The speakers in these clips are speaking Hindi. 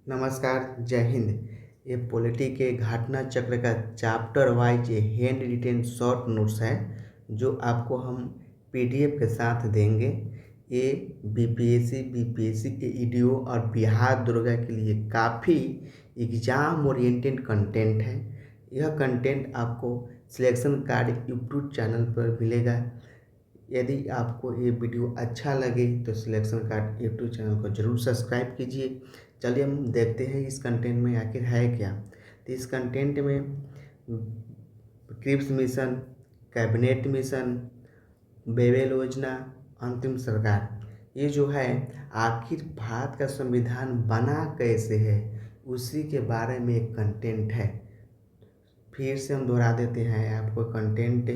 नमस्कार, जय हिंद। ये पॉलिटी के घटना चक्र का चैप्टर वाइज ये हैंड रिटेन शॉर्ट नोट्स है जो आपको हम पीडीएफ के साथ देंगे। ये बीपीएससी के ईडीओ और बिहार दरोगा के लिए काफ़ी एग्ज़ाम ओरिएंटेड कंटेंट है। यह कंटेंट आपको सिलेक्शन कार्ड यूट्यूब चैनल पर मिलेगा। यदि आपको ये वीडियो अच्छा लगे तो सिलेक्शन कार्ड यूट्यूब चैनल को जरूर सब्सक्राइब कीजिए। चलिए हम देखते हैं इस कंटेंट में आखिर है क्या। तो इस कंटेंट में क्रिप्स मिशन, कैबिनेट मिशन, बेबेल योजना, अंतिम सरकार, ये जो है आखिर भारत का संविधान बना कैसे है उसी के बारे में एक कंटेंट है। फिर से हम दोहरा देते हैं, आपको कंटेंट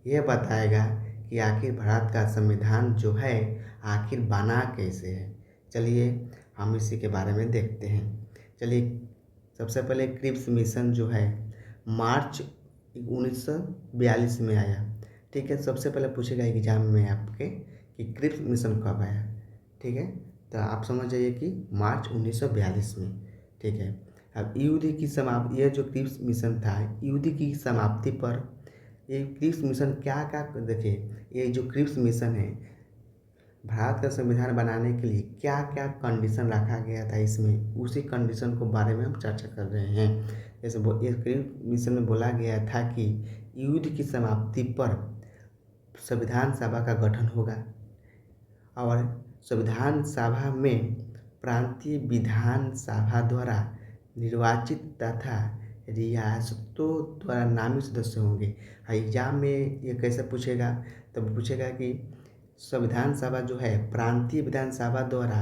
यह बताएगा कि आखिर भारत का संविधान जो है आखिर बना कैसे है। चलिए हम इसी के बारे में देखते हैं। चलिए सबसे पहले क्रिप्स मिशन जो है मार्च 1942 में आया। ठीक है, सबसे पहले पूछेगा एग्जाम में आपके कि क्रिप्स मिशन कब आया। ठीक है, तो आप समझ जाइए कि मार्च 1942 में। ठीक है, अब युद्ध की समाप्ति, यह जो क्रिप्स मिशन था युद्ध की समाप्ति पर ये क्रिप्स मिशन क्या क्या, देखिए ये जो क्रिप्स मिशन है भारत का संविधान बनाने के लिए क्या क्या कंडीशन रखा गया था, इसमें उसी कंडीशन को बारे में हम चर्चा कर रहे हैं। जैसे ये क्रिप्स मिशन में बोला गया था कि युद्ध की समाप्ति पर संविधान सभा का गठन होगा और संविधान सभा में प्रांतीय विधान सभा द्वारा निर्वाचित तथा रियासतों द्वारा नामित सदस्य होंगे। एग्जाम में ये कैसे पूछेगा, तब पूछेगा कि संविधान सभा जो है प्रांतीय विधानसभा द्वारा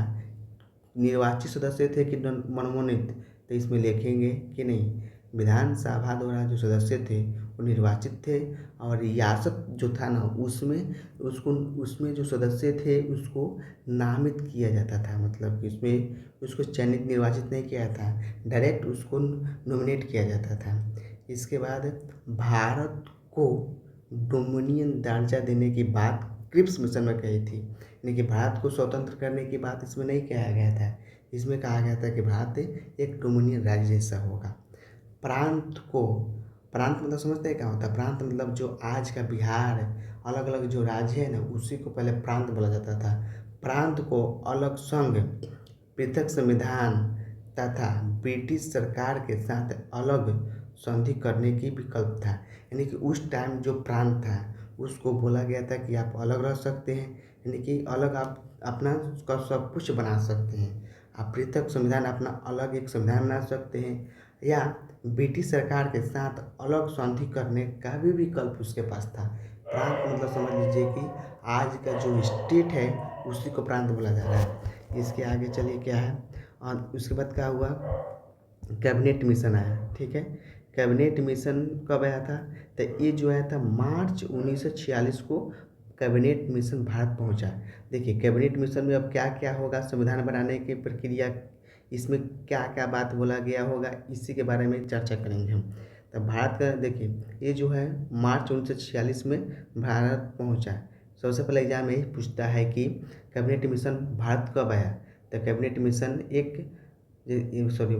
निर्वाचित सदस्य थे कि मनमोनित, तो इसमें लिखेंगे कि नहीं, विधानसभा द्वारा जो सदस्य थे वो निर्वाचित थे और रियासत जो था ना उसमें जो सदस्य थे उसको नामित किया जाता था। मतलब कि उसमें उसको चयनित निर्वाचित नहीं किया था, डायरेक्ट उसको नॉमिनेट किया जाता था। इसके बाद भारत को डोमिनियन दर्जा देने की बात क्रिप्स मिशन में कही थी, यानी कि भारत को स्वतंत्र करने की बात इसमें नहीं कहा गया था। इसमें कहा गया था कि भारत एक डोमिनियन राज्य जैसा होगा। प्रांत मतलब समझते हैं क्या होता है? प्रांत मतलब जो आज का बिहार अलग अलग जो राज्य है ना उसी को पहले प्रांत बोला जाता था। प्रांत को अलग संघ, पृथक संविधान तथा ब्रिटिश सरकार के साथ अलग संधि करने की विकल्प था। यानी कि उस टाइम जो प्रांत था उसको बोला गया था कि आप अलग रह सकते हैं, यानी कि अलग आप अपना का सब कुछ बना सकते हैं। आप पृथक संविधान अपना अलग एक संविधान बना सकते हैं या ब्रिटिश सरकार के साथ अलग संधि करने का भी विकल्प उसके पास था। प्रांत मतलब समझ लीजिए कि आज का जो स्टेट है उसी को प्रांत बोला जा रहा है। इसके आगे चलिए क्या है, और उसके बाद क्या हुआ, कैबिनेट मिशन आया। ठीक है, कैबिनेट मिशन कब आया था, तो ये जो आया था मार्च 1946 को कैबिनेट मिशन भारत पहुंचा। देखिए कैबिनेट मिशन में अब क्या क्या होगा, संविधान बनाने की प्रक्रिया, इसमें क्या क्या बात बोला गया होगा, इसी के बारे में चर्चा करेंगे हम। तो भारत का देखिए ये जो है मार्च 1946 में भारत पहुंचा। सबसे पहले एग्जाम यही पूछता है कि कैबिनेट मिशन भारत कब आया, तो कैबिनेट मिशन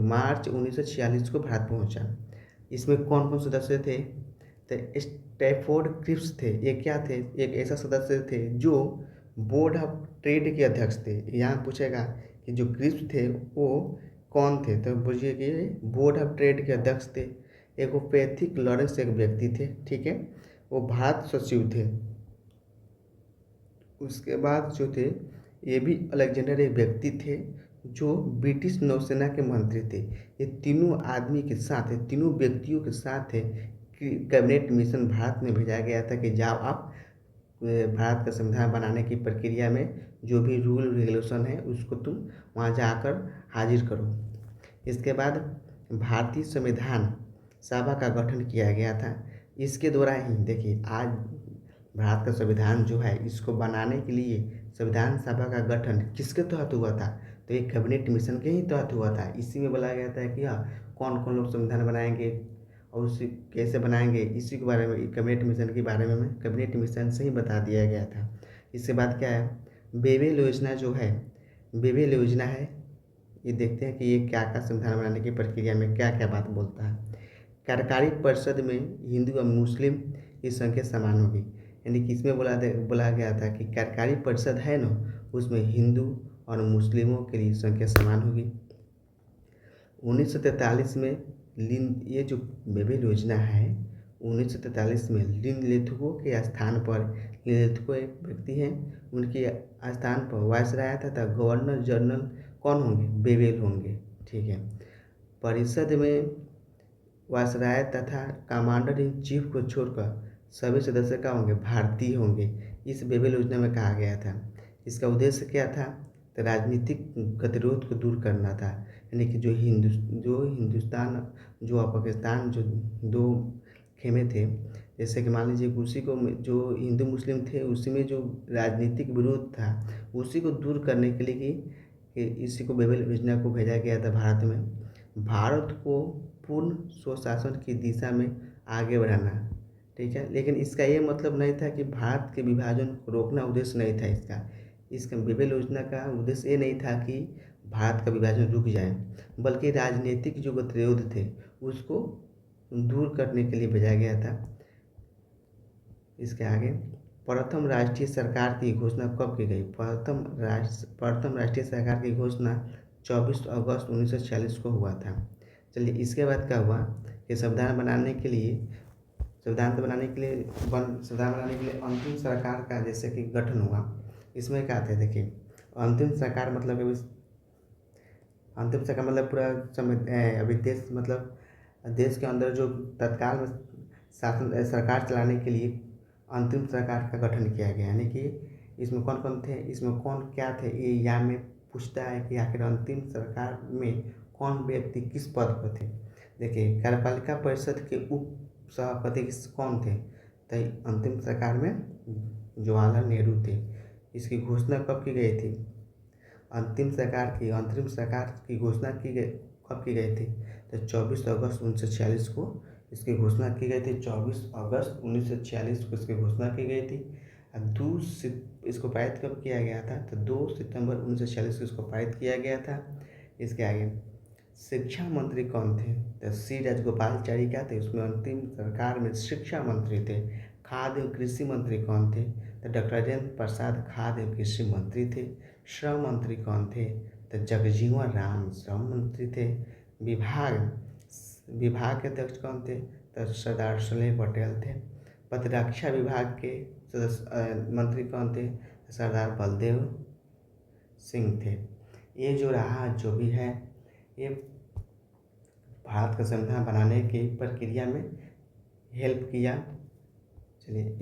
मार्च 1946 को भारत पहुंचा। इसमें कौन कौन सदस्य थे, तो स्टैफोर्ड क्रिप्स थे। ये क्या थे, एक ऐसा सदस्य थे जो बोर्ड ऑफ ट्रेड के अध्यक्ष थे। यहाँ पूछेगा कि जो क्रिप्स थे वो कौन थे, तो बुझिए कि बोर्ड ऑफ ट्रेड के अध्यक्ष थे। एक पैथिक लॉरेंस एक व्यक्ति थे। ठीक है, वो भारत सचिव थे। उसके बाद जो थे ये भी अलेक्जेंडर एक व्यक्ति थे जो ब्रिटिश नौसेना के मंत्री थे। ये तीनों आदमी के साथ, तीनों व्यक्तियों के साथ कैबिनेट मिशन भारत में भेजा गया था कि जाओ आप भारत का संविधान बनाने की प्रक्रिया में जो भी रूल रेगुलेशन है उसको तुम वहाँ जाकर हाजिर करो। इसके बाद भारतीय संविधान सभा का गठन किया गया था। इसके द्वारा ही देखिए आज भारत का संविधान जो है इसको बनाने के लिए संविधान सभा का गठन किसके तहत हुआ था, तो एक कैबिनेट मिशन के ही तहत हुआ था। इसी में बोला गया था कि हाँ कौन कौन लोग संविधान बनाएंगे और उसे कैसे बनाएंगे, इसी के बारे में कैबिनेट मिशन के बारे में कैबिनेट मिशन से ही बता दिया गया था। इसके बाद क्या है, बेबेल योजना जो है, बेबेल योजना है ये देखते हैं कि ये क्या क्या संविधान बनाने की प्रक्रिया में क्या क्या बात बोलता है। कार्यकारी परिषद में हिंदू और मुस्लिम की संख्या समान होगी। यानी कि इसमें बोला गया था कि कार्यकारी परिषद है ना, उसमें हिंदू और मुस्लिमों की संख्या समान होगी। 1943 में ये जो बेबेल योजना है, 1943 में लिनलिथगो के स्थान पर, लिनलिथगो एक व्यक्ति हैं, उनके स्थान पर वायसराय तथा गवर्नर जनरल कौन होंगे? बेबेल होंगे। ठीक है। परिषद में वायसराय तथा कमांडर इन चीफ को छोड़कर सभी सदस्य क्या होंगे? भारतीय होंगे। इस बेबेल योजना में कहा गया था। इसका उद्देश्य क्या था? तो राजनीतिक गतिरोध को दूर करना था। यानी कि जो हिंदुस्तान जो और पाकिस्तान जो दो खेमे थे, जैसे कि मान लीजिए उसी को जो हिंदू मुस्लिम थे उसी में जो राजनीतिक विरोध था उसी को दूर करने के लिए कि इसी को बेबेल योजना को भेजा गया था भारत में। भारत को पूर्ण स्वशासन की दिशा में आगे बढ़ाना। ठीक है। लेकिन इसका ये मतलब नहीं था कि भारत के विभाजन को रोकना उद्देश्य नहीं था इसका बेबेल योजना का उद्देश्य ये नहीं था कि भारत का विभाजन रुक जाए, बल्कि राजनीतिक जो गतिरोध थे उसको दूर करने के लिए भेजा गया था। इसके आगे प्रथम राष्ट्रीय सरकार की घोषणा कब की गई? प्रथम राष्ट्रीय सरकार की घोषणा 24 अगस्त 1946 को हुआ था। चलिए, इसके बाद क्या हुआ कि संविधान बनाने के लिए अंतिम सरकार का जैसे कि गठन हुआ। इसमें क्या था? देखिए, अंतिम सरकार मतलब पूरा अभी देश के अंदर जो तत्काल में सरकार चलाने के लिए अंतिम सरकार का गठन किया गया। यानी कि इसमें कौन कौन थे, इसमें कौन क्या थे, ये यहाँ में पूछता है कि आखिर अंतिम सरकार में कौन व्यक्ति किस पद पर थे। देखिए, कार्यपालिका परिषद के उप सभापति कौन थे? तो अंतिम सरकार में जवाहरलाल नेहरू थे। इसकी घोषणा कब की गई थी? अंतिम सरकार की घोषणा कब की गई थी? तो 24 अगस्त 1946 को इसकी घोषणा की गई थी। 24 अगस्त 1946 को इसकी घोषणा की गई थी। इसको पारित कब किया गया था? तो 2 सितंबर 1946 को इसको पारित किया गया था। इसके आगे शिक्षा मंत्री कौन थे? तो सी राजगोपालाचारी क्या थे? उसमें अंतिम सरकार में शिक्षा मंत्री थे। खाद्य एवं कृषि मंत्री कौन थे? तो डॉक्टर राजेंद्र प्रसाद खाद्य एवं कृषि मंत्री थे। श्रम मंत्री कौन थे? तो जगजीवन राम श्रम मंत्री थे। विभाग के अध्यक्ष कौन थे? तो सरदार वल्लभ भाई पटेल थे। प्रतिरक्षा विभाग के मंत्री कौन थे? तो सरदार बलदेव सिंह थे। ये जो रहा जो भी है, ये भारत का संविधान बनाने की प्रक्रिया में हेल्प किया। चलिए,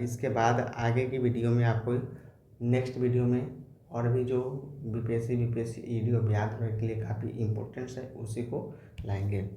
इसके बाद आगे की वीडियो में आपको नेक्स्ट वीडियो में और भी जो बीपीएससी वीडियो याद रखने के लिए काफ़ी इम्पोर्टेंट्स है उसी को लाएंगे।